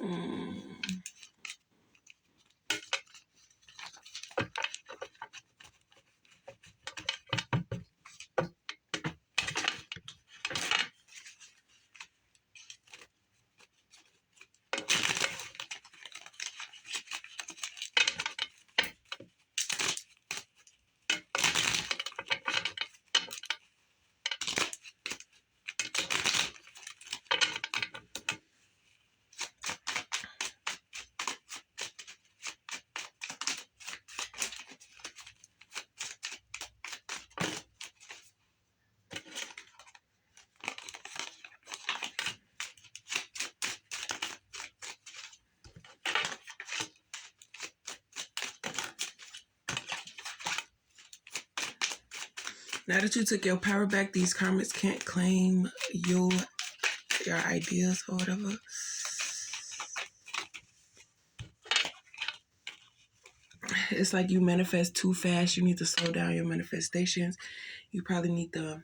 Mm. Now that you took your power back, these karmics can't claim your ideas or whatever. It's like you manifest too fast. You need to slow down your manifestations. You probably need to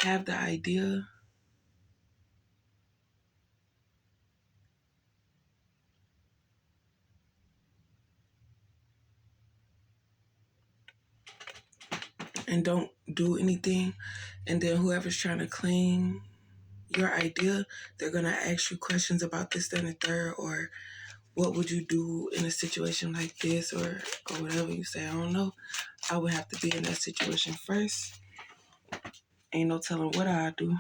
have the idea and don't do anything. And then whoever's trying to claim your idea, they're going to ask you questions about this, then, and the third, or what would you do in a situation like this, or whatever. You say, I don't know. I would have to be in that situation first. Ain't no telling what I do.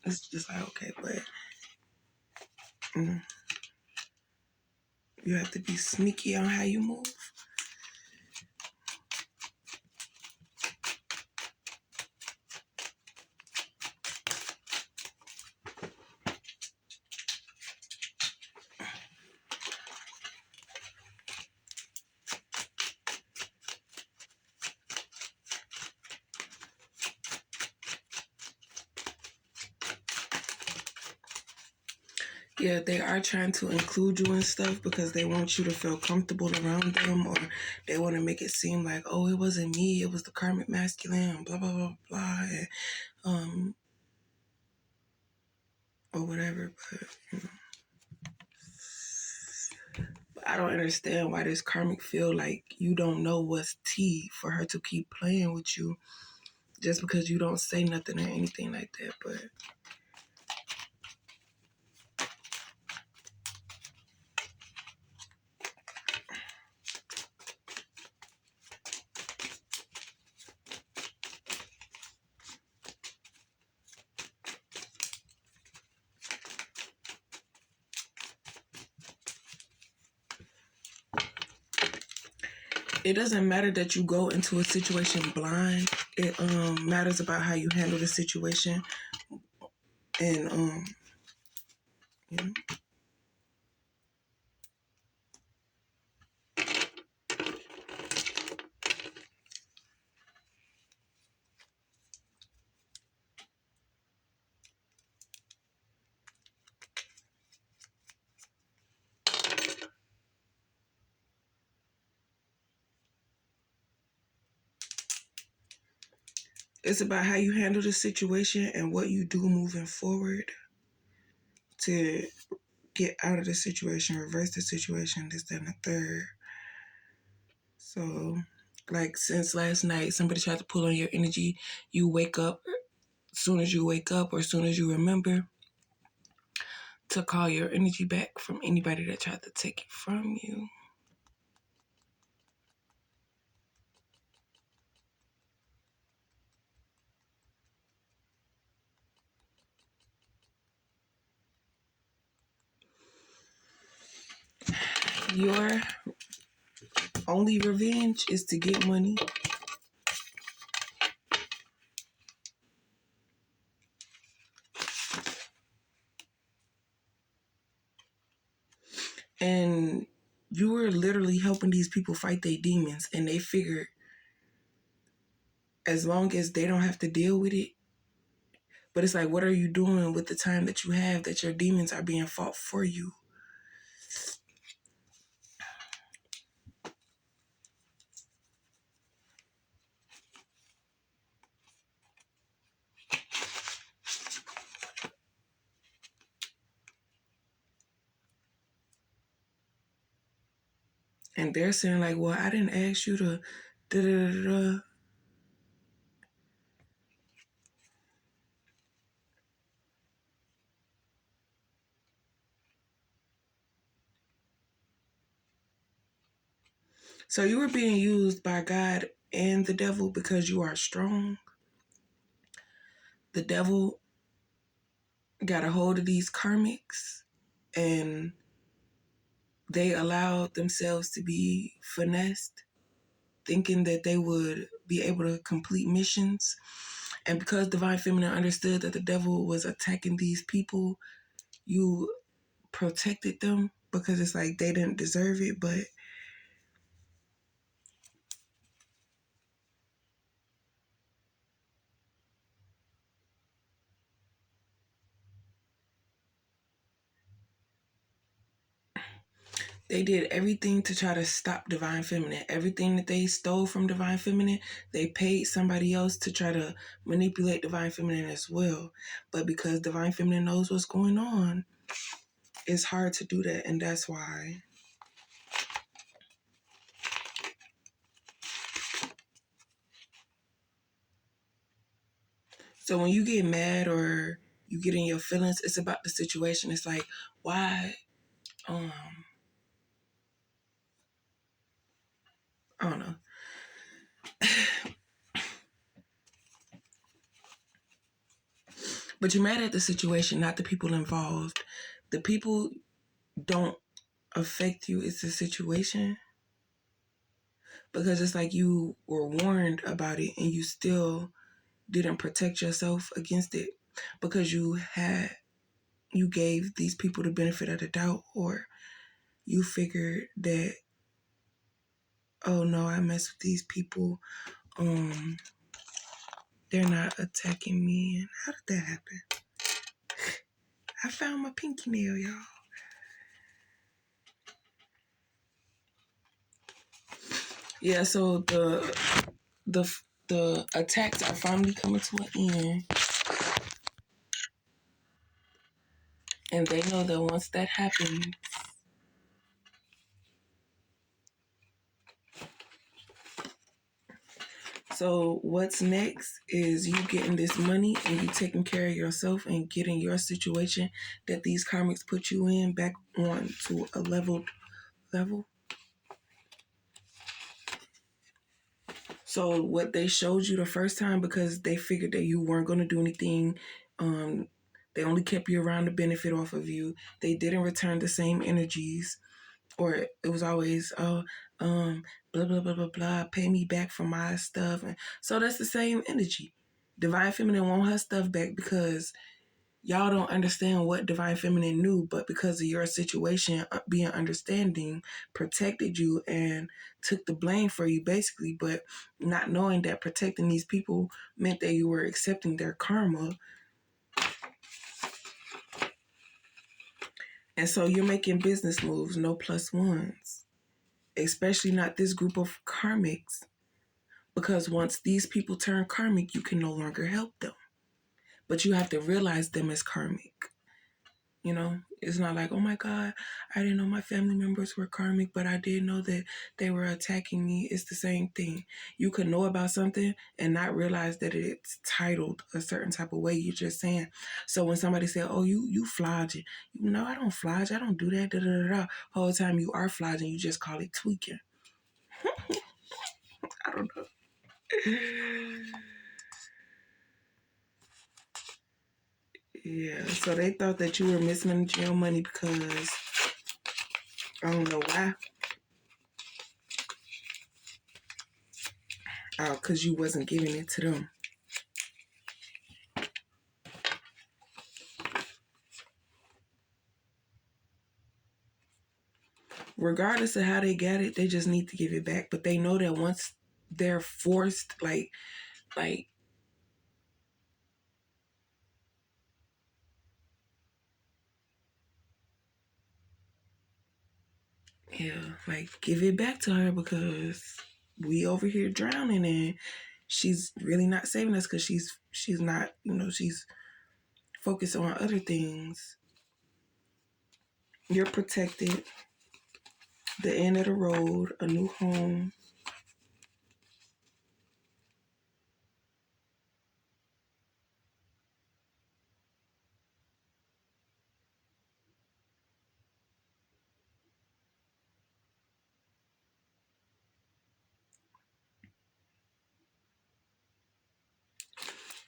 It's just like, okay, but you have to be sneaky on how you move. Yeah, they are trying to include you in stuff because they want you to feel comfortable around them, or they want to make it seem like, oh, it wasn't me, it was the karmic masculine, blah, blah, blah, blah, and, or whatever. But I don't understand why this karmic feel like you don't know what's tea for her to keep playing with you just because you don't say nothing or anything like that. But it doesn't matter that you go into a situation blind. It matters about how you handle the situation, and you know. It's about how you handle the situation and what you do moving forward to get out of the situation, reverse the situation, this, that, and the third. So, like, since last night, somebody tried to pull on your energy. You wake up, as soon as you wake up or as soon as you remember, to call your energy back from anybody that tried to take it from you. Your only revenge is to get money. And you were literally helping these people fight their demons, and they figured as long as they don't have to deal with it. But it's like, what are you doing with the time that you have that your demons are being fought for you? And they're saying like, well, I didn't ask you to da da da da. So you were being used by God and the devil because you are strong. The devil got a hold of these karmics and they allowed themselves to be finessed, thinking that they would be able to complete missions. And because Divine Feminine understood that the devil was attacking these people, you protected them because it's like they didn't deserve it, but they did everything to try to stop Divine Feminine. Everything that they stole from Divine Feminine, they paid somebody else to try to manipulate Divine Feminine as well. But because Divine Feminine knows what's going on, it's hard to do that, and that's why. So when you get mad or you get in your feelings, it's about the situation. It's like, why, um, I don't know. But you're mad at the situation, not the people involved. The people don't affect you, it's the situation. Because it's like you were warned about it and you still didn't protect yourself against it because you gave these people the benefit of the doubt, or you figured that, oh no, I mess with these people, they're not attacking me. And how did that happen? I found my pinky nail, y'all. Yeah, so the attacks are finally coming to an end, and they know that once that happens, so what's next is you getting this money and you taking care of yourself and getting your situation that these karmics put you in back on to a level. So what they showed you the first time, because they figured that you weren't going to do anything, they only kept you around to benefit off of you. They didn't return the same energies, or it was always, oh, blah blah blah blah blah, pay me back for my stuff. And so that's the same energy. Divine Feminine want her stuff back because y'all don't understand what Divine Feminine knew, but because of your situation, being understanding protected you and took the blame for you, basically. But not knowing that protecting these people meant that you were accepting their karma. And so you're making business moves, no plus ones, especially not this group of karmics. Because once these people turn karmic, you can no longer help them. But you have to realize them as karmic. You know, it's not like, oh my God, I didn't know my family members were karmic, but I did know that they were attacking me. It's the same thing. You could know about something and not realize that it's titled a certain type of way. You're just saying. So when somebody said, oh, you flogging, you know, I don't flodge. I don't do that. Da, da, da, da. Whole time you are flogging, you just call it tweaking. I don't know. Yeah, so they thought that you were mismanaging your money because I don't know why. Because you wasn't giving it to them. Regardless of how they got it, they just need to give it back. But they know that once they're forced, like yeah, like give it back to her because we over here drowning and she's really not saving us because she's not, you know, she's focused on other things. You're protected. The end of the road, a new home.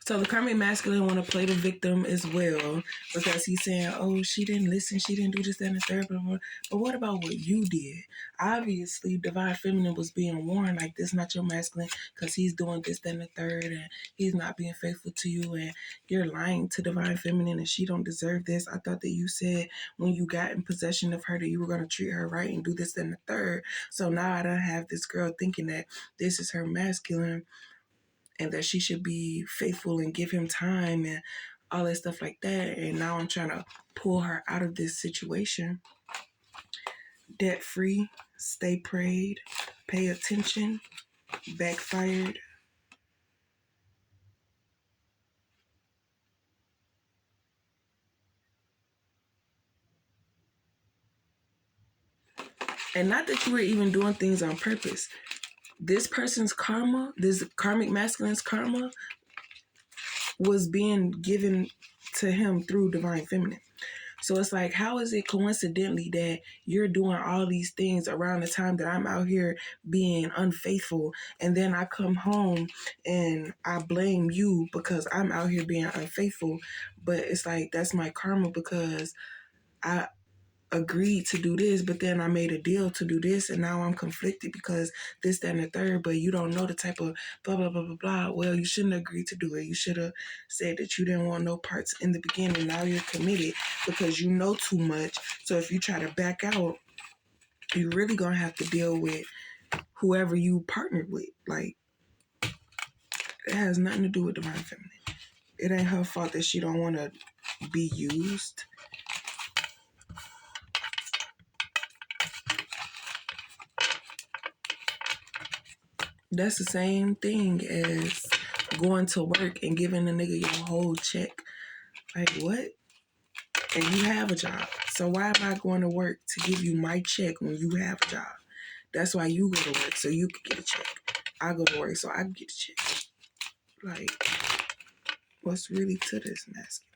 So the karmic masculine want to play the victim as well because he's saying, "Oh, she didn't listen, she didn't do this, that, and the third." Blah, blah. But what about what you did? Obviously, divine feminine was being warned like this, not your masculine, because he's doing this, that, and the third, and he's not being faithful to you, and you're lying to divine feminine, and she don't deserve this. I thought that you said when you got in possession of her that you were gonna treat her right and do this, that, and the third. So now I don't have this girl thinking that this is her masculine and that she should be faithful and give him time and all that stuff like that. And now I'm trying to pull her out of this situation. Debt free, stay prayed, pay attention, backfired. And not that you were even doing things on purpose. This person's karma, this karmic masculine's karma, was being given to him through divine feminine. So it's like, how is it coincidentally that you're doing all these things around the time that I'm out here being unfaithful, and then I come home and I blame you because I'm out here being unfaithful? But it's like, that's my karma because I agreed to do this, but then I made a deal to do this, and now I'm conflicted because this, that, and the third. But you don't know the type of blah, blah, blah, blah, blah. Well, you shouldn't agree to do it. You should have said that you didn't want no parts in the beginning. Now you're committed because you know too much. So if you try to back out, you're really going to have to deal with whoever you partnered with. Like, it has nothing to do with divine feminine. It ain't her fault that she don't want to be used. That's the same thing as going to work and giving a nigga your whole check. Like, what? And you have a job. So why am I going to work to give you my check when you have a job? That's why you go to work, so you can get a check. I go to work so I can get a check. Like, what's really to this masculine?